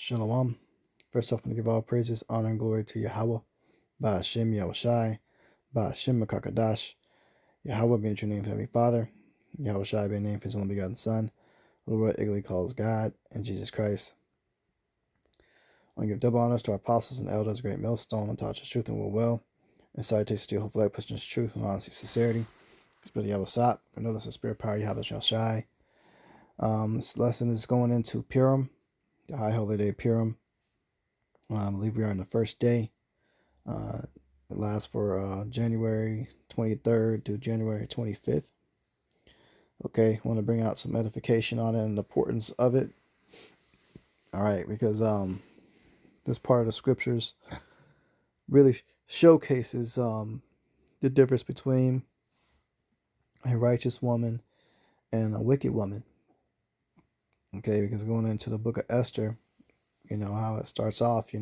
Shalom. First off, I'm going to give all praises, honor, and glory to Yahweh, by Hashem Yahushai, by Hashem Makakadash. Yahweh being the true name for Heavenly Father, Yahushai being named for His only begotten Son, who what Igly calls God, and Jesus Christ. I want to give double honors to our apostles and elders, great millstone, and taught us truth and will, and salutations to you, hopefully I pushing truth and honesty, sincerity. Spirit of Yahweh, another that's a spirit power, Yahweh Yahushai. This lesson is going into PURIM, the high holy day of PURIM. I believe we are on the first day. It lasts for January 23rd to January 25th. Okay, I want to bring out some edification on it and the importance of it. All right, because this part of the scriptures really showcases the difference between a righteous woman and a wicked woman. Okay, because going into the book of Esther, you know how it starts off.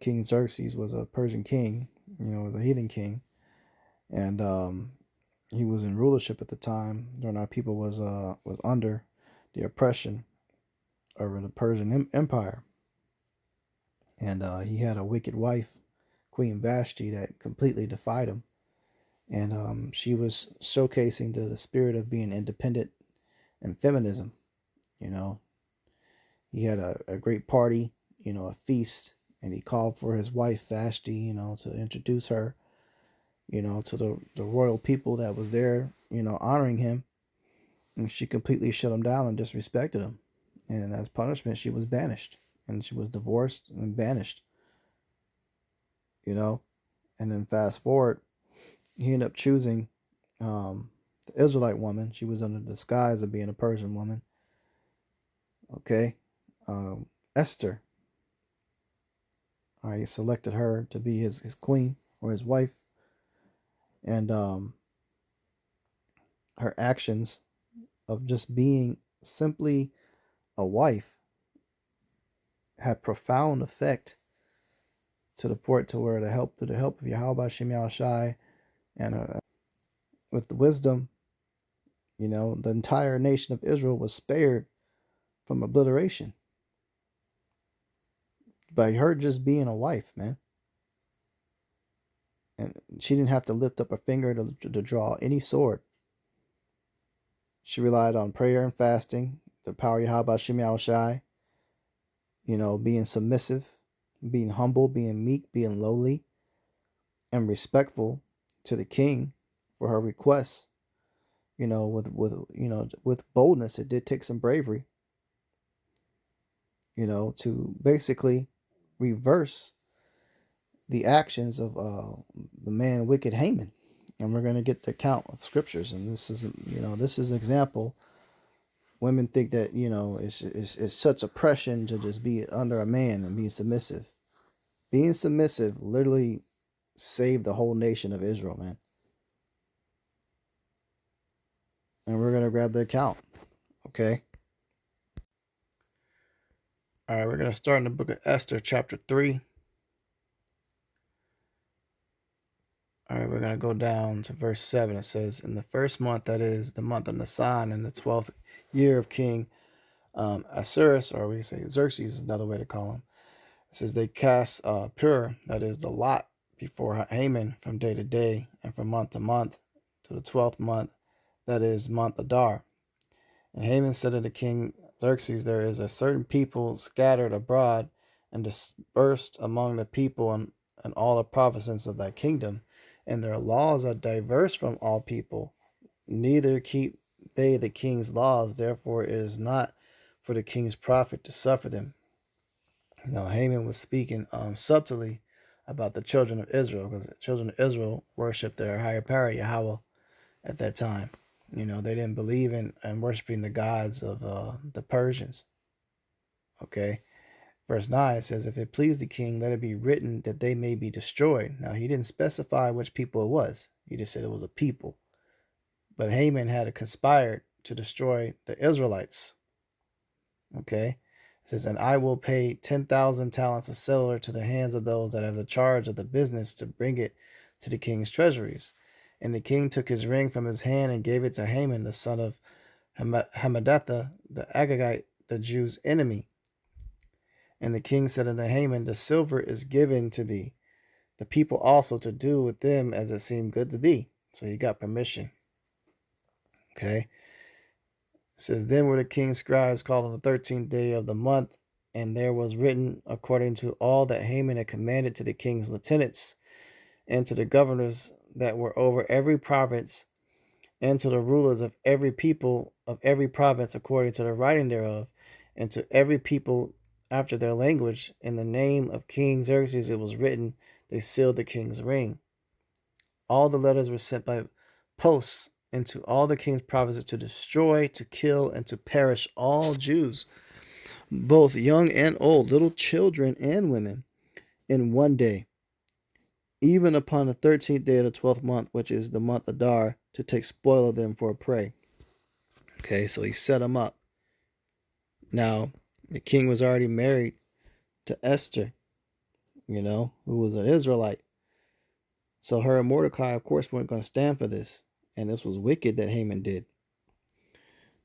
King Xerxes was a Persian king. Was a heathen king, and he was in rulership at the time during our people was under the oppression of the Persian Empire, and he had a wicked wife, Queen Vashti, that completely defied him, and she was showcasing the spirit of being independent and feminism. He had a great party, a feast, and he called for his wife Vashti, to introduce her, to the royal people that was there, honoring him. And she completely shut him down and disrespected him. And as punishment, she was banished. And she was divorced and banished. And then fast forward, he ended up choosing the Israelite woman. She was under the disguise of being a Persian woman. Okay. Esther. He selected her to be his queen or his wife. And her actions of just being simply a wife had profound effect to the point to where through the help of Yahweh Shem Yahushai and with the wisdom, the entire nation of Israel was spared from obliteration by her just being a wife, man. And she didn't have to lift up a finger to draw any sword. She relied on prayer and fasting, the power of Yahweh Shem Yahushai, being submissive, being humble, being meek, being lowly, and respectful to the king for her requests. With boldness. It did take some bravery, to basically reverse the actions of the man wicked Haman. And we're going to get the account of scriptures, and this is an example. Women think that it's such oppression to just be under a man and be submissive. Being submissive literally saved the whole nation of Israel, man. And we're going to grab the account. Okay. All right, we're going to start in the book of Esther, chapter 3. All right, we're going to go down to verse 7. It says, in the first month, that is the month of Nisan, in the 12th year of King Ahasuerus, or we say Xerxes is another way to call him. It says they cast Pur, that is the lot, before Haman from day to day and from month to month to the 12th month, that is month Adar. And Haman said to the king Xerxes, there is a certain people scattered abroad and dispersed among the people and all the provinces of thy kingdom, and their laws are diverse from all people, neither keep they the king's laws, therefore it is not for the king's profit to suffer them. Now Haman was speaking subtly about the children of Israel, because the children of Israel worshiped their higher power, Yahweh, at that time. They didn't believe in worshiping the gods of the Persians. Okay. Verse 9, it says, if it please the king, let it be written that they may be destroyed. Now, he didn't specify which people it was. He just said it was a people. But Haman had conspired to destroy the Israelites. Okay. It says, and I will pay 10,000 talents of silver to the hands of those that have the charge of the business to bring it to the king's treasuries. And the king took his ring from his hand and gave it to Haman, the son of Hammedatha, the Agagite, the Jews' enemy. And the king said unto Haman, the silver is given to thee, the people also to do with them as it seemed good to thee. So he got permission. Okay. It says, then were the king's scribes called on the 13th day of the month, and there was written according to all that Haman had commanded to the king's lieutenants and to the governors that were over every province, and to the rulers of every people of every province according to the writing thereof, and to every people after their language. In the name of King Xerxes it was written, they sealed the king's ring. All the letters were sent by posts into all the king's provinces to destroy, to kill, and to perish all Jews, both young and old, little children and women, in one day, even upon the 13th day of the 12th month, which is the month Adar, to take spoil of them for a prey. Okay, so he set them up. Now, the king was already married to Esther, who was an Israelite. So her and Mordecai, of course, weren't going to stand for this. And this was wicked that Haman did.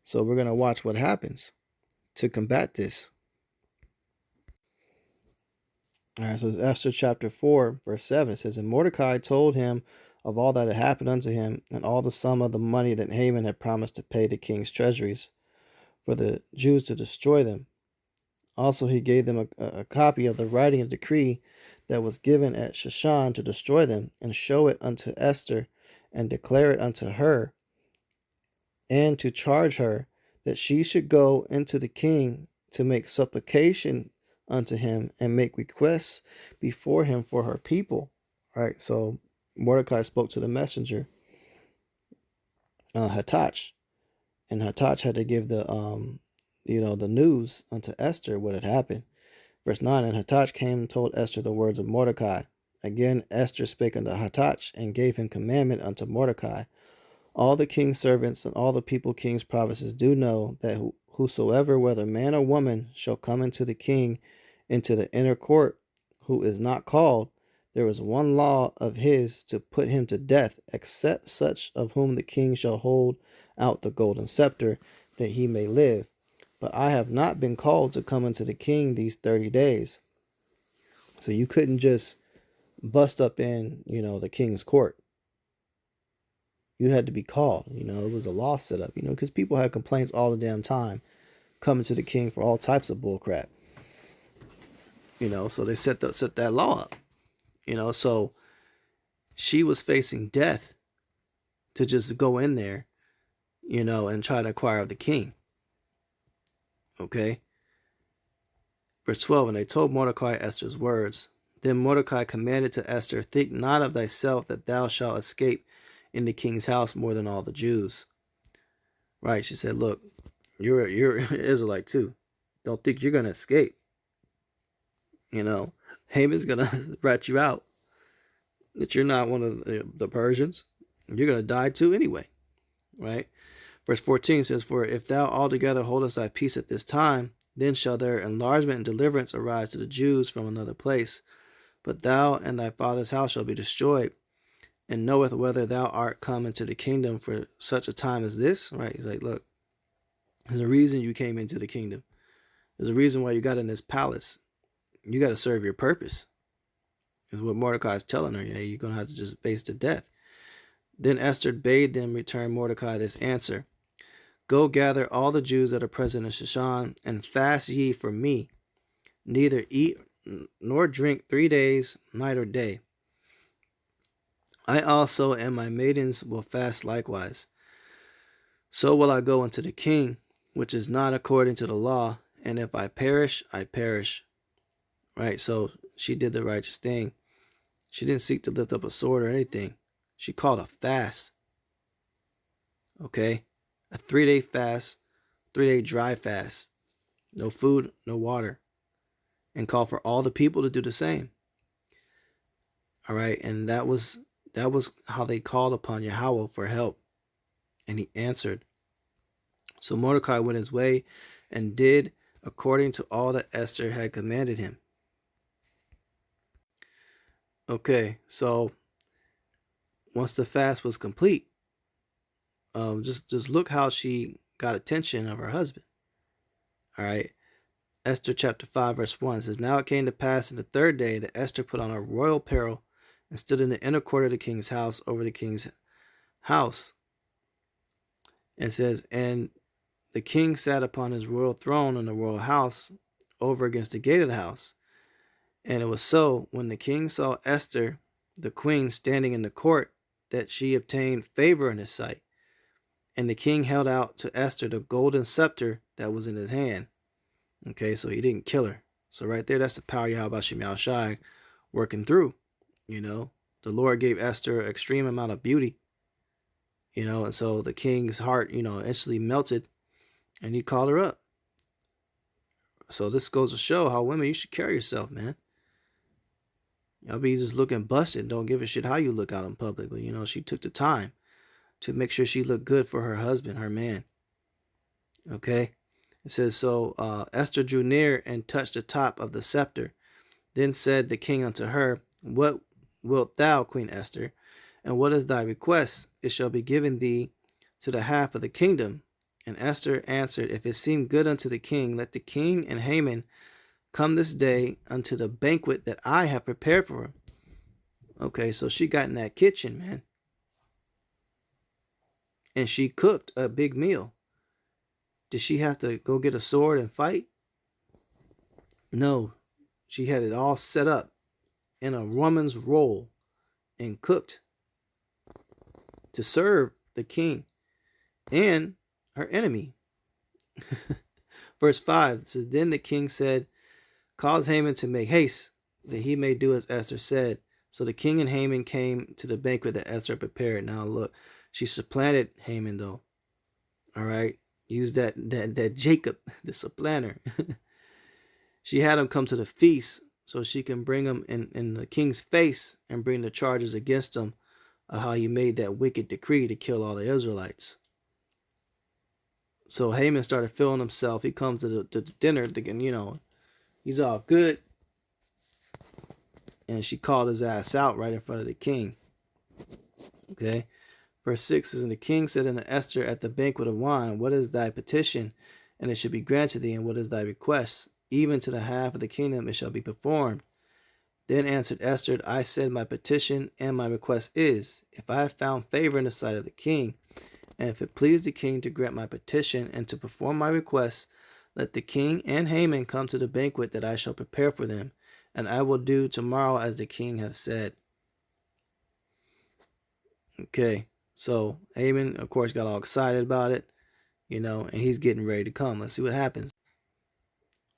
So we're going to watch what happens to combat this. All right, so it's Esther chapter 4, verse 7. It says, and Mordecai told him of all that had happened unto him, and all the sum of the money that Haman had promised to pay the king's treasuries, for the Jews to destroy them. Also he gave them a copy of the writing of decree that was given at Shushan to destroy them, and show it unto Esther, and declare it unto her, and to charge her that she should go into the king to make supplication unto him, and make requests before him for her people. All right, so Mordecai spoke to the messenger, Hattach, and Hattach had to give the the news unto Esther what had happened. Verse 9, and Hattach came and told Esther the words of Mordecai. Again Esther spake unto Hattach, and gave him commandment unto Mordecai. All the king's servants and all the people king's provinces do know that whosoever, whether man or woman, shall come into the king into the inner court, who is not called, there is one law of his to put him to death, except such of whom the king shall hold out the golden scepter, that he may live. But I have not been called to come unto the king these 30 days. So you couldn't just bust up in, the king's court. You had to be called. It was a law set up, because people had complaints all the damn time coming to the king for all types of bullcrap. So they set that law up. So she was facing death to just go in there, and try to acquire the king. Okay. Verse 12, and they told Mordecai Esther's words. Then Mordecai commanded to Esther, think not of thyself that thou shalt escape in the king's house more than all the Jews. Right, she said, look, you're an Israelite too. Don't think you're going to escape. Haman's going to rat you out. That you're not one of the Persians. You're going to die too anyway. Right? Verse 14 says, for if thou altogether holdest thy peace at this time, then shall their enlargement and deliverance arise to the Jews from another place. But thou and thy father's house shall be destroyed, and knoweth whether thou art come into the kingdom for such a time as this. Right? He's like, look, there's a reason you came into the kingdom. There's a reason why you got in this palace. You got to serve your purpose. Is what Mordecai is telling her. You're going to have to just face the death. Then Esther bade them return Mordecai this answer. Go gather all the Jews that are present in Shushan, and fast ye for me. Neither eat nor drink 3 days, night or day. I also and my maidens will fast likewise. So will I go unto the king, which is not according to the law, and if I perish, I perish. Right, so she did the righteous thing. She didn't seek to lift up a sword or anything. She called a fast. Okay? A 3-day fast, 3-day dry fast. No food, no water. And called for all the people to do the same. All right, and that was how they called upon Yahweh for help. And he answered. So Mordecai went his way and did according to all that Esther had commanded him. Okay, so once the fast was complete, just look how she got attention of her husband. All right, Esther chapter 5, verse 1 says, Now it came to pass in the third day that Esther put on her royal apparel and stood in the inner court of the king's house over the king's house. And it says, And the king sat upon his royal throne in the royal house over against the gate of the house. And it was so, when the king saw Esther, the queen, standing in the court, that she obtained favor in his sight. And the king held out to Esther the golden scepter that was in his hand. Okay, so he didn't kill her. So right there, that's the power of Yahweh Shem Shai working through. The Lord gave Esther an extreme amount of beauty. And so the king's heart, instantly melted, and he called her up. So this goes to show how women, you should carry yourself, man. Y'all be just looking busted. Don't give a shit how you look out in public. But, she took the time to make sure she looked good for her husband, her man. Okay? It says, So Esther drew near and touched the top of the scepter. Then said the king unto her, What wilt thou, Queen Esther? And what is thy request? It shall be given thee to the half of the kingdom. And Esther answered, If it seem good unto the king, let the king and Haman come this day unto the banquet that I have prepared for him. Okay, so she got in that kitchen, man. And she cooked a big meal. Did she have to go get a sword and fight? No. She had it all set up in a woman's role and cooked to serve the king and her enemy. Verse 5 says, Then the king said, Cause Haman to make haste, that he may do as Esther said. So the king and Haman came to the banquet that Esther prepared. Now look, she supplanted Haman though. All right, use that Jacob, the supplanter. She had him come to the feast so she can bring him in the king's face and bring the charges against him of how he made that wicked decree to kill all the Israelites. So Haman started feeling himself. He comes to the dinner thinking, he's all good. And she called his ass out right in front of the king. Okay. Verse 6 says, And the king said unto Esther at the banquet of wine, What is thy petition? And it shall be granted thee. And what is thy request? Even to the half of the kingdom it shall be performed. Then answered Esther, I said, My petition and my request is, if I have found favor in the sight of the king, and if it please the king to grant my petition and to perform my request, let the king and Haman come to the banquet that I shall prepare for them, and I will do tomorrow as the king hath said. Okay, so Haman, of course, got all excited about it, and he's getting ready to come. Let's see what happens.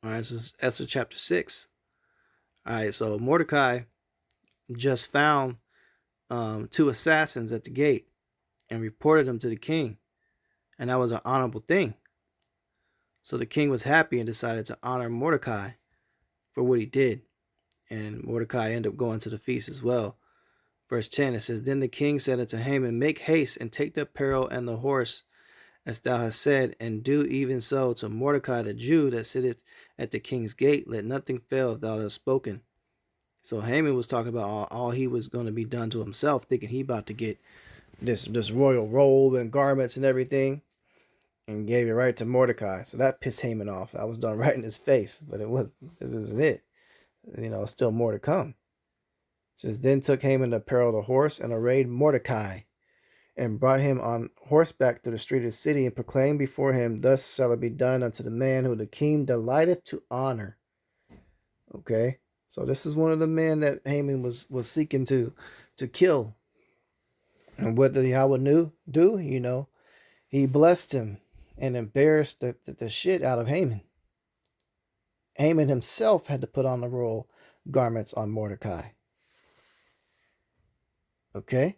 All right, so it's Esther chapter 6. All right, so Mordecai just found 2 assassins at the gate and reported them to the king, and that was an honorable thing. So the king was happy and decided to honor Mordecai for what he did, and Mordecai ended up going to the feast as well. Verse 10, it says, Then the king said unto Haman, Make haste and take the apparel and the horse, as thou hast said, and do even so to Mordecai the Jew that sitteth at the king's gate. Let nothing fail if thou hast spoken. So Haman was talking about all he was going to be done to himself, thinking he about to get this royal robe and garments and everything, and gave it right to Mordecai. So that pissed Haman off. That was done right in his face, but this isn't it. Still more to come. It says, Then took Haman the apparel of the horse and arrayed Mordecai, and brought him on horseback through the street of the city, and proclaimed before him, Thus shall it be done unto the man who the king delighteth to honor. Okay, so this is one of the men that Haman was seeking to kill. And what did Yahweh do? He blessed him and embarrassed the shit out of Haman. Haman himself had to put on the royal garments on Mordecai. Okay?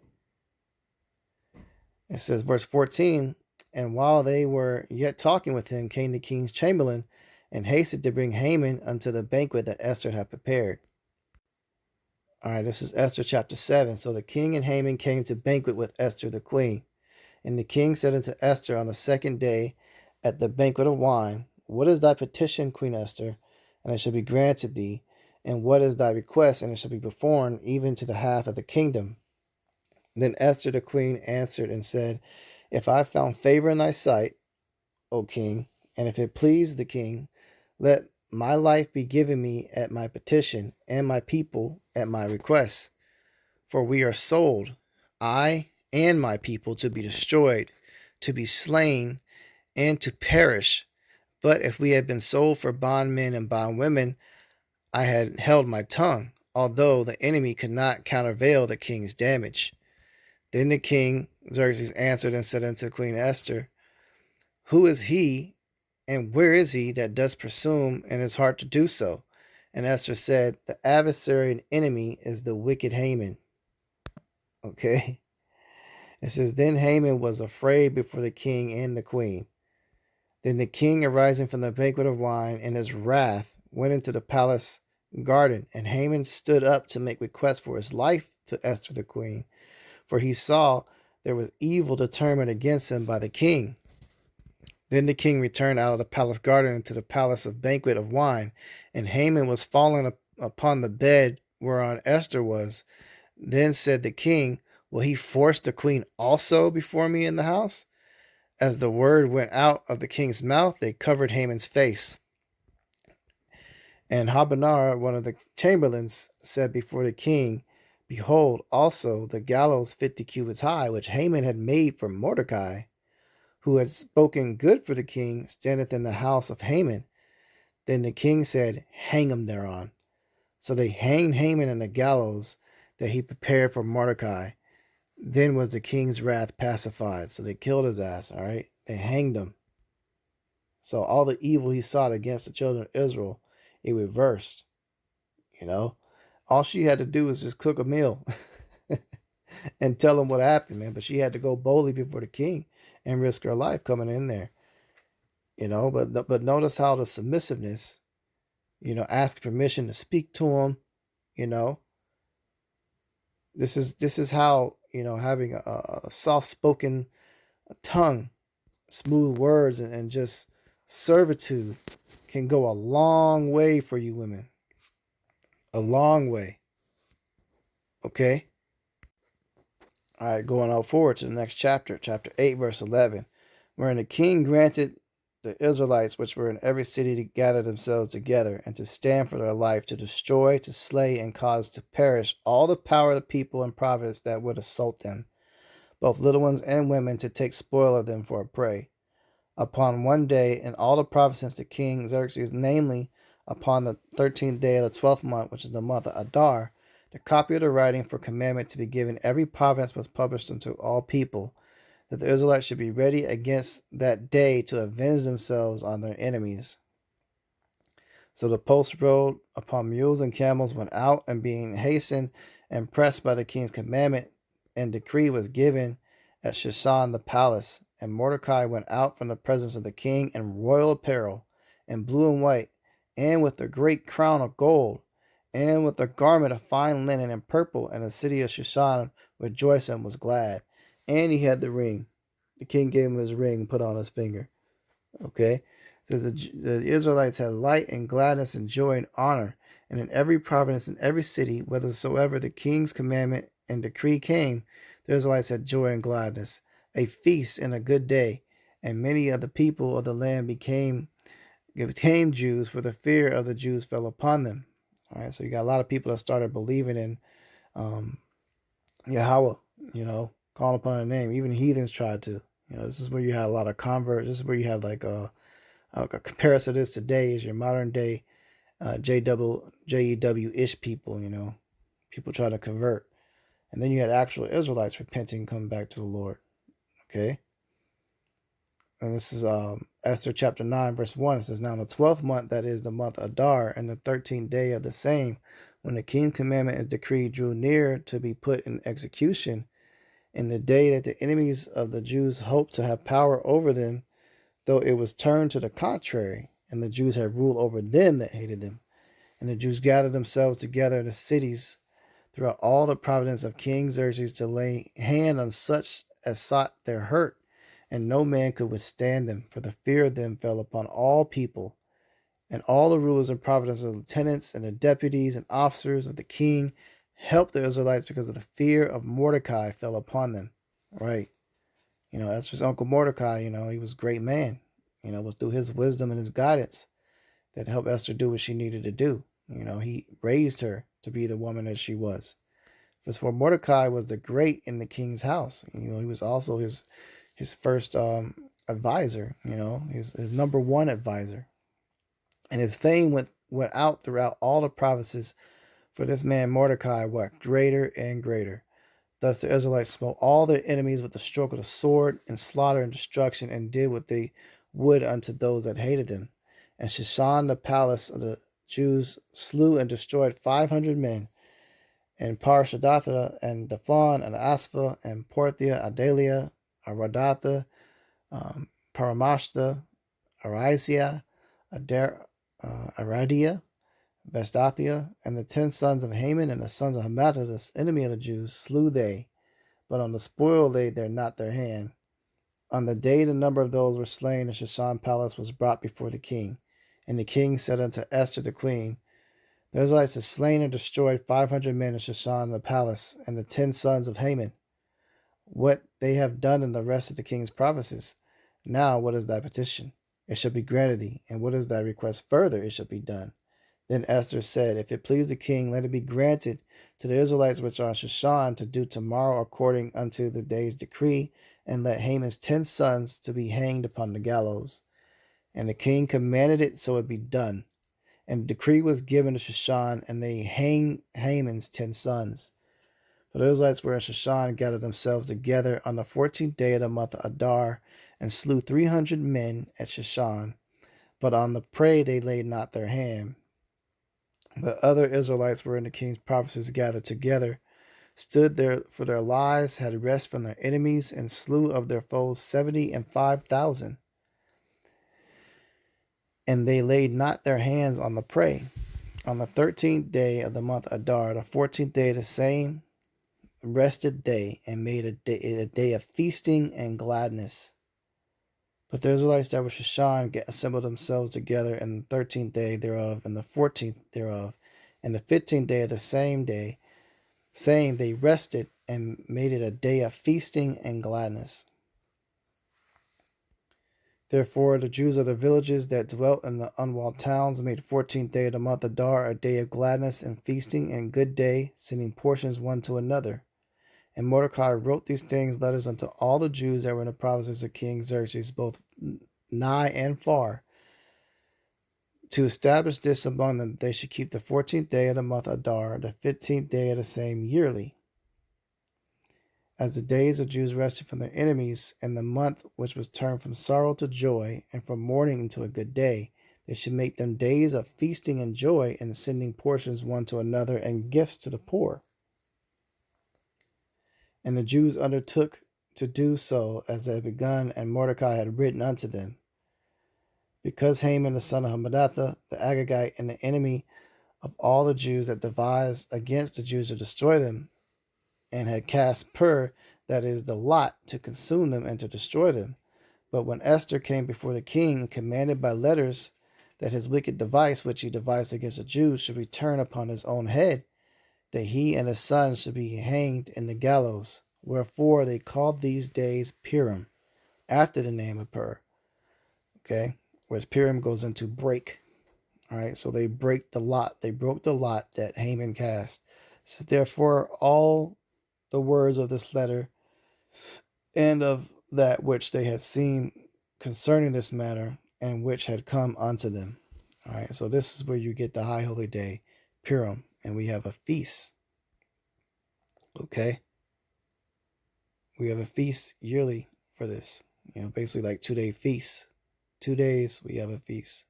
It says, verse 14, And while they were yet talking with him, came the king's chamberlain, and hasted to bring Haman unto the banquet that Esther had prepared. All right, this is Esther chapter 7. So the king and Haman came to banquet with Esther the queen. And the king said unto Esther on the second day at the banquet of wine, What is thy petition, Queen Esther? And it shall be granted thee. And what is thy request? And it shall be performed, even to the half of the kingdom. Then Esther the queen answered and said, If I found favor in thy sight, O king, and if it please the king, let my life be given me at my petition, and my people at my request. For we are sold, I and my people, to be destroyed, to be slain, and to perish. But if we had been sold for bondmen and bondwomen, I had held my tongue, although the enemy could not countervail the king's damage. Then the king Xerxes answered and said unto Queen Esther, Who is he, and where is he that does presume in his heart to do so? And Esther said, The adversary and enemy is the wicked Haman. Okay. It says, Then Haman was afraid before the king and the queen. Then the king, arising from the banquet of wine in his wrath, went into the palace garden, and Haman stood up to make request for his life to Esther the queen, for he saw there was evil determined against him by the king. Then the king returned out of the palace garden into the palace of banquet of wine, and Haman was fallen upon the bed whereon Esther was. Then said the king, Will he force the queen also before me in the house? As the word went out of the king's mouth, they covered Haman's face. And Habanar, one of the chamberlains, said before the king, Behold, also the gallows 50 cubits high, which Haman had made for Mordecai, who had spoken good for the king, standeth in the house of Haman. Then the king said, Hang him thereon. So they hanged Haman in the gallows that he prepared for Mordecai. Then was the king's wrath pacified. So they killed his ass, all right? They hanged him. So all the evil he sought against the children of Israel, it reversed. You know, all she had to do was just cook a meal and tell him what happened, man. But she had to go boldly before the king and risk her life coming in there. You know, but notice how the submissiveness, you know, ask permission to speak to him. You know, this is how, you know, having a soft spoken tongue, smooth words, and just servitude can go a long way for you women. A long way. Okay? All right, going on forward to the next chapter, chapter 8, verse 11, wherein the king granted the Israelites which were in every city to gather themselves together and to stand for their life, to destroy, to slay, and cause to perish all the power of the people and province that would assault them, both little ones and women, to take spoil of them for a prey. Upon one day in all the provinces the king Xerxes, namely upon the 13th day of the 12th month, which is the month of Adar, the copy of the writing for commandment to be given every province was published unto all people, that the Israelites should be ready against that day to avenge themselves on their enemies. So the post rode upon mules and camels went out, and being hastened and pressed by the king's commandment and decree was given at Shushan the palace. And Mordecai went out from the presence of the king in royal apparel, in blue and white, and with a great crown of gold, and with a garment of fine linen and purple. And the city of Shushan rejoiced and was glad. And he had the ring. The king gave him his ring, put on his finger. Okay? So the Israelites had light and gladness and joy and honor. And in every province, in every city, whithersoever the king's commandment and decree came, the Israelites had joy and gladness, a feast and a good day. And many of the people of the land became Jews, for the fear of the Jews fell upon them. All right, so you got a lot of people that started believing in Yahweh, you know, calling upon a name. Even heathens tried to. You know, this is where you had a lot of converts. This is where you have like a comparison to this today is your modern day JEW-ish people, you know, people try to convert. And then you had actual Israelites repenting, coming back to the Lord. Okay. And this is Esther chapter 9, verse 1. It says, Now in the 12th month, that is the month Adar, and the 13th day of the same, when the king's commandment and decree drew near to be put in execution, in the day that the enemies of the Jews hoped to have power over them, though it was turned to the contrary, and the Jews had rule over them that hated them. And the Jews gathered themselves together in the cities throughout all the province of King Xerxes to lay hand on such as sought their hurt, and no man could withstand them, for the fear of them fell upon all people. And all the rulers and provinces, the lieutenants and the deputies and officers of the king helped the Israelites because of the fear of Mordecai fell upon them. Right. You know, Esther's uncle Mordecai, you know, he was a great man. You know, it was through his wisdom and his guidance, that helped Esther do what she needed to do. He raised her to be the woman that she was. For Mordecai was the great in the king's house. He was also his first advisor. His number one advisor, and his fame went out throughout all the provinces. For this man Mordecai worked greater and greater. Thus the Israelites smote all their enemies with the stroke of the sword, and slaughter and destruction, and did what they would unto those that hated them. And Shushan the palace of the Jews slew and destroyed 500 men, and Parshadatha, and Daphon, and Aspha, and Porthia, Adalia, Aradatha, Paramashta, Arisia, Aradia, Vestathia, and the 10 sons of Haman, and the sons of Hamadatha, the enemy of the Jews, slew they, but on the spoil laid there not their hand. On the day the number of those were slain in Shushan palace was brought before the king. And the king said unto Esther the queen, the Israelites have slain and destroyed 500 men in Shushan the palace, and the 10 sons of Haman. What they have done in the rest of the king's provinces. Now what is thy petition? It shall be granted thee. And what is thy request further? It shall be done. Then Esther said, if it please the king, let it be granted to the Israelites which are in Shushan to do tomorrow according unto the day's decree, and let Haman's 10 sons to be hanged upon the gallows. And the king commanded it, so it be done. And the decree was given to Shushan, and they hanged Haman's 10 sons. For the Israelites were in Shushan, gathered themselves together on the 14th day of the month of Adar, and slew 300 men at Shushan. But on the prey they laid not their hand. But other Israelites were in the king's provinces gathered together, stood there for their lives, had rest from their enemies, and slew of their foes 75,000. And they laid not their hands on the prey. On the 13th day of the month Adar, the 14th day of the same, rested they, and made a day of feasting and gladness. But the Israelites that were Shushan assembled themselves together in the 13th day thereof, and the 14th thereof, and the 15th day of the same day, they rested and made it a day of feasting and gladness. Therefore the Jews of the villages that dwelt in the unwalled towns made the 14th day of the month Adar a day of gladness and feasting and good day, sending portions one to another. And Mordecai wrote these things letters unto all the Jews that were in the provinces of King Xerxes, both nigh and far, to establish this among them, that they should keep the 14th day of the month Adar, the 15th day of the same yearly, as the days of Jews rested from their enemies, and the month which was turned from sorrow to joy, and from mourning into a good day. They should make them days of feasting and joy, and sending portions one to another, and gifts to the poor. And the Jews undertook to do so as they had begun, and Mordecai had written unto them. Because Haman the son of Hammedatha, the Agagite, and the enemy of all the Jews that devised against the Jews to destroy them, and had cast pur, that is, the lot, to consume them and to destroy them. But when Esther came before the king, commanded by letters that his wicked device, which he devised against the Jews, should return upon his own head, that he and his sons should be hanged in the gallows. Wherefore they called these days PURIM, after the name of Pur. Okay, which PURIM goes into break. All right, so they break the lot. They broke the lot that Haman cast. So therefore, all the words of this letter and of that which they had seen concerning this matter, and which had come unto them. All right, so this is where you get the high holy day, Purim, and we have a feast. Okay, we have a feast yearly for this. Basically like 2-day feast. 2 days we have a feast.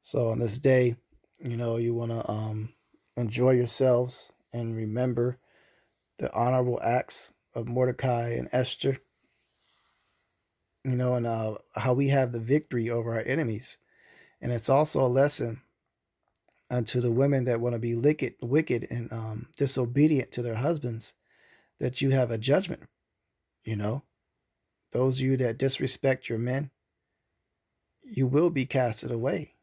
So on this day, you want to enjoy yourselves and remember the honorable acts of Mordecai and Esther, and how we have the victory over our enemies. And it's also a lesson unto the women that want to be wicked and disobedient to their husbands, that you have a judgment. Those of you that disrespect your men, you will be casted away.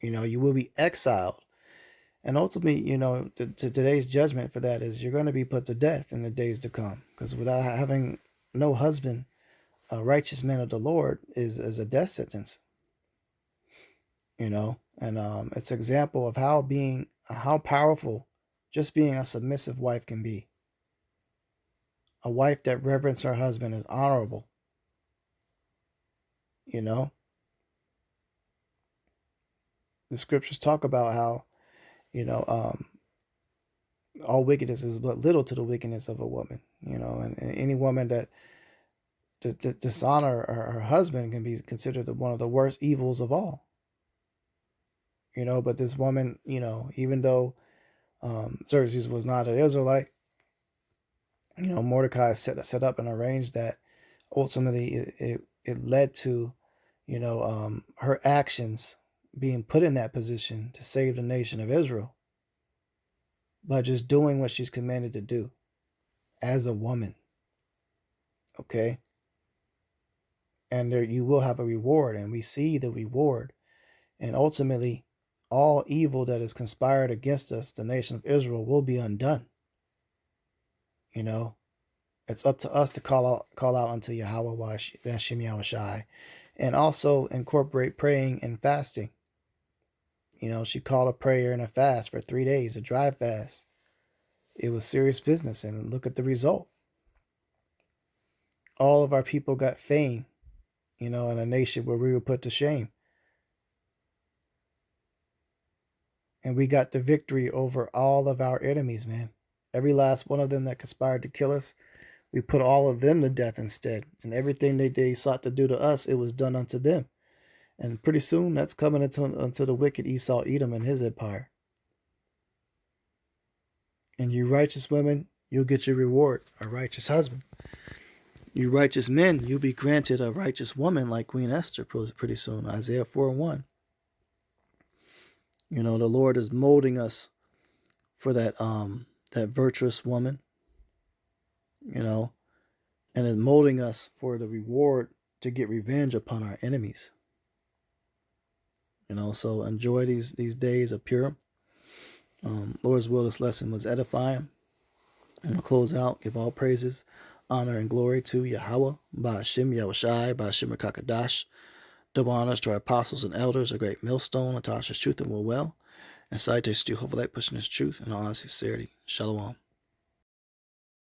You will be exiled. And ultimately, today's judgment for that is you're going to be put to death in the days to come. Because without having no husband, a righteous man of the Lord is a death sentence. you know, and it's an example of how powerful just being a submissive wife can be. A wife that reverence her husband is honorable, you know. The scriptures talk about how, you know, all wickedness is but little to the wickedness of a woman, you know, and any woman that to dishonor her husband can be considered one of the worst evils of all, you know. But this woman, you know, even though Xerxes was not an Israelite, you know, Mordecai set up and arranged that. Ultimately, it led to, you know, her actions being put in that position to save the nation of Israel by just doing what she's commanded to do as a woman. Okay, and there you will have a reward, and we see the reward. And ultimately, all evil that is conspired against us, the nation of Israel, will be undone. You know, it's up to us to call out unto Yahweh Hashem Yahushai, and also incorporate praying and fasting. You know, she called a prayer and a fast for 3 days, a dry fast. It was serious business, and look at the result. All of our people got fame, you know, in a nation where we were put to shame. And we got the victory over all of our enemies, man. Every last one of them that conspired to kill us, we put all of them to death instead. And everything they sought to do to us, it was done unto them. And pretty soon that's coming unto the wicked Esau Edom and his empire. And you righteous women, you'll get your reward, a righteous husband. You righteous men, you'll be granted a righteous woman like Queen Esther pretty soon. Isaiah 4:1. You know, the Lord is molding us for that virtuous woman, you know, and is molding us for the reward to get revenge upon our enemies. You know, so enjoy these days of Purim. Lord's will, this lesson was edifying. I'm going to close out, give all praises, honor, and glory to Yahweh, Ba'ashem Yahushai, Ba'ashem Kakadash. Double honors to our apostles and elders, a great millstone, Natasha's truth and will well, and Saites Jehovah light pushing his truth and all sincerity. Shalom.